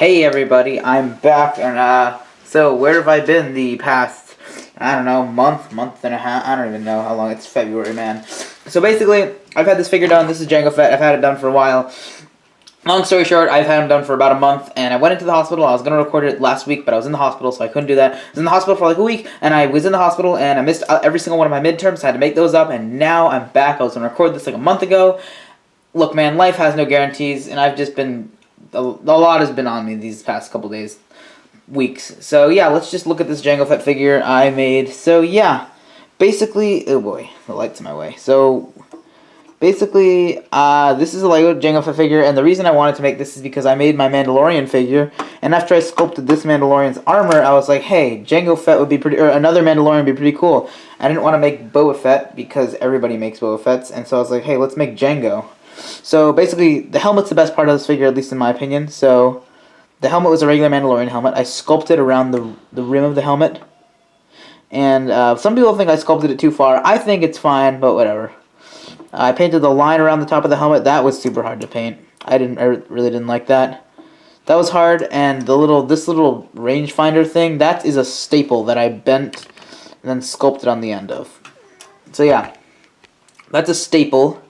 Hey everybody, I'm back, and so where have I been the past, I don't know, month and a half, I don't even know how long, it's February, man. So basically, I've had this figure done, this is Jango Fett, I've had it done for a while. Long story short, I've had him done for about a month, and I went into the hospital. I was going to record it last week, but I was in the hospital, so I couldn't do that. I was in the hospital for like a week, and I was in the hospital, and I missed every single one of my midterms, so I had to make those up, and now I'm back. I was going to record this like a month ago. Look, man, life has no guarantees, and I've just been, a lot has been on me these past couple days, weeks. So yeah, let's just look at this Jango Fett figure I made. So yeah, basically, oh boy, the light's in my way. So basically, this is a Lego Jango Fett figure, and the reason I wanted to make this is because I made my Mandalorian figure, and after I sculpted this Mandalorian's armor, I was like, hey, Jango Fett would be pretty, or another Mandalorian would be pretty cool. I didn't want to make Boba Fett, because everybody makes Boba Fetts, and so I was like, hey, let's make Jango. So basically, the helmet's the best part of this figure, at least in my opinion. So the helmet was a regular Mandalorian helmet. I sculpted around the rim of the helmet. And some people think I sculpted it too far. I think it's fine, but whatever. I painted the line around the top of the helmet. That was super hard to paint. I really didn't like that. That was hard, and this little rangefinder thing, that is a staple that I bent and then sculpted on the end of. So yeah, that's a staple.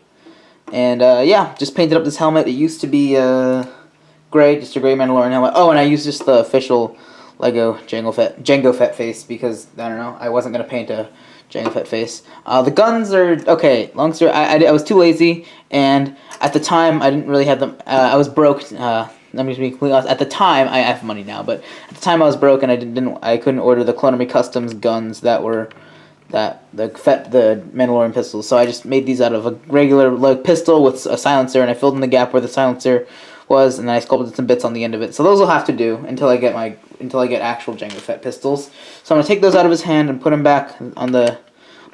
And yeah, just painted up this helmet. It used to be gray, just a gray Mandalorian helmet. Oh, and I used just the official Lego Jango Fett face because, I don't know, I wasn't going to paint a Jango Fett face. The guns are, okay, long story, I was too lazy, and at the time, I didn't really have them, I was broke, let me just be completely honest, at the time, I have money now, but at the time I was broke, and I couldn't order the Clone Army Customs guns that were the Mandalorian pistols, so I just made these out of a regular pistol with a silencer, and I filled in the gap where the silencer was, and then I sculpted some bits on the end of it. So those will have to do until I get actual Jango Fett pistols. So I'm gonna take those out of his hand and put them back on the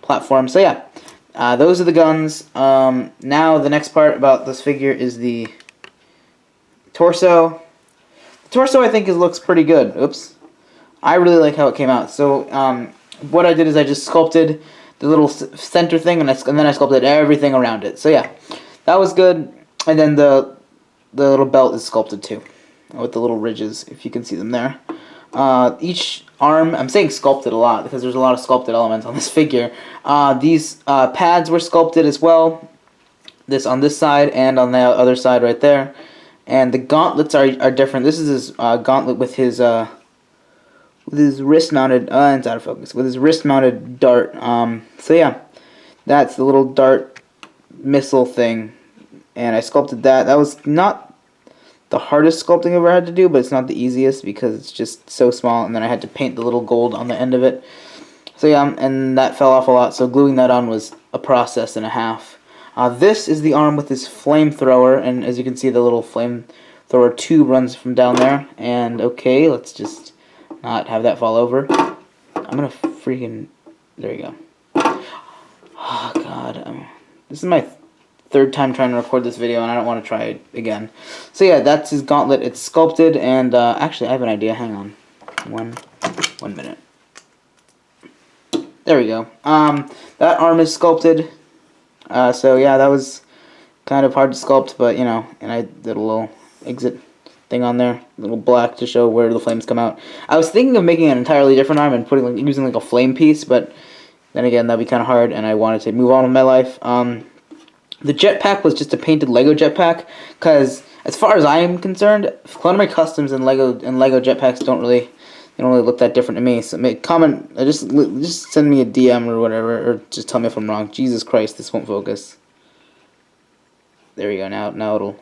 platform. So yeah, those are the guns. Now the next part about this figure is the torso. The torso I think looks pretty good. Oops, I really like how it came out. So what I did is I just sculpted the little center thing, and then I sculpted everything around it. So yeah, that was good. And then the little belt is sculpted too, with the little ridges, if you can see them there. Each arm, I'm saying sculpted a lot because there's a lot of sculpted elements on this figure. These pads were sculpted as well. This on this side and on the other side right there. And the gauntlets are different. This is his gauntlet with his wrist-mounted, it's out of focus, with his wrist-mounted dart. So yeah, that's the little dart missile thing, and I sculpted that. That was not the hardest sculpting I've ever had to do, but it's not the easiest because it's just so small, and then I had to paint the little gold on the end of it. So yeah, and that fell off a lot, so gluing that on was a process and a half. This is the arm with this flamethrower, and as you can see, the little flamethrower tube runs from down there, and okay, let's just not have that fall over. I'm gonna freaking, there you go. Oh god, this is my third time trying to record this video, and I don't want to try it again. So yeah, that's his gauntlet. It's sculpted, and actually I have an idea. Hang on, one minute. There we go. That arm is sculpted. So yeah, that was kind of hard to sculpt, but you know, and I did a little exit thing on there, a little black to show where the flames come out. I was thinking of making an entirely different arm and using like a flame piece, but then again, that'd be kind of hard, and I wanted to move on with my life. The jetpack was just a painted Lego jetpack, because as far as I am concerned, Clone Army Customs and Lego jetpacks don't really look that different to me. So just send me a DM or whatever, or just tell me if I'm wrong. Jesus Christ, this won't focus. There we go. Now it'll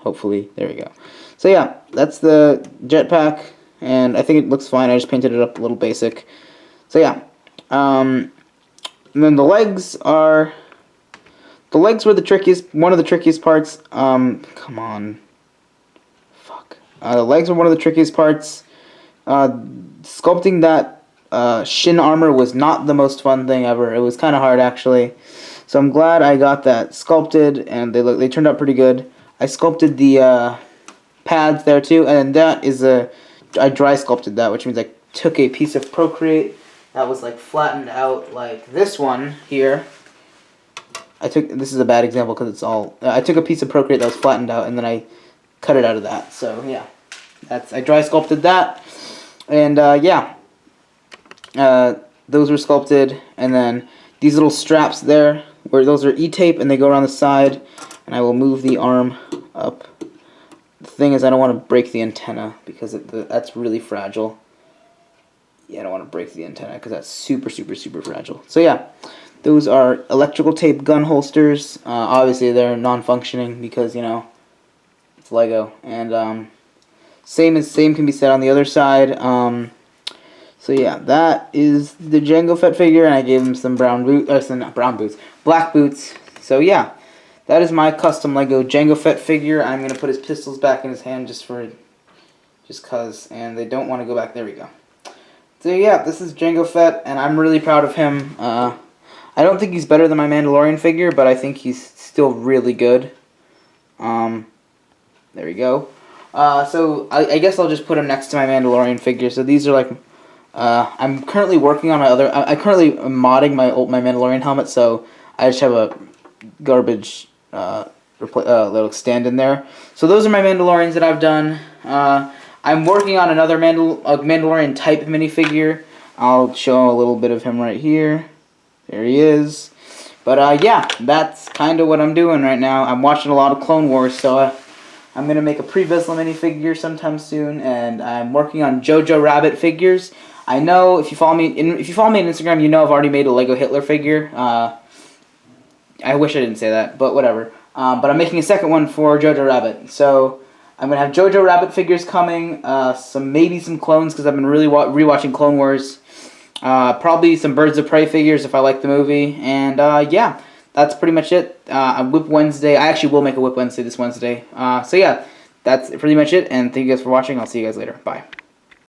hopefully. There we go. So yeah, that's the jetpack, and I think it looks fine. I just painted it up a little basic. So yeah, and then the legs were the trickiest, one of the trickiest parts. Come on, fuck. The legs were one of the trickiest parts. Sculpting that shin armor was not the most fun thing ever. It was kind of hard actually. So I'm glad I got that sculpted, and they turned out pretty good. I sculpted the pads there too, and that is I dry sculpted that, which means I took a piece of Procreate that was like flattened out like this one here. This is a bad example because it's all, I took a piece of Procreate that was flattened out, and then I cut it out of that, so yeah. I dry sculpted that, and yeah, those were sculpted, and then these little straps there, where those are E-tape, and they go around the side, and I will move the arm up. The thing is, I don't want to break the antenna because that's really fragile. Yeah, I don't want to break the antenna because that's super, super, super fragile. So yeah, those are electrical tape gun holsters. Obviously, they're non-functioning because, you know, it's Lego, and same can be said on the other side. So yeah, that is the Jango Fett figure, and I gave him some black boots. So yeah, that is my custom Lego Jango Fett figure. I'm gonna put his pistols back in his hand just cause, and they don't want to go back. There we go. So yeah, this is Jango Fett, and I'm really proud of him. I don't think he's better than my Mandalorian figure, but I think he's still really good. There we go. So I guess I'll just put him next to my Mandalorian figure. So these are like, I'm currently working on my other. I currently am modding my Mandalorian helmet, so I just have a garbage little stand in there. So those are my Mandalorians that I've done. I'm working on another Mandalorian type minifigure. I'll show a little bit of him right here. There he is. But yeah, that's kind of what I'm doing right now. I'm watching a lot of Clone Wars, so I'm gonna make a pre-Vizsla minifigure sometime soon, and I'm working on Jojo Rabbit figures. I know if you follow me on Instagram, you know I've already made a Lego Hitler figure. I wish I didn't say that, but whatever. But I'm making a second one for Jojo Rabbit. So I'm gonna have Jojo Rabbit figures coming. Maybe some clones because I've been really rewatching Clone Wars. Probably some Birds of Prey figures if I like the movie, and yeah. That's pretty much it. Whip Wednesday. I actually will make a Whip Wednesday this Wednesday. So yeah, that's pretty much it. And thank you guys for watching. I'll see you guys later. Bye.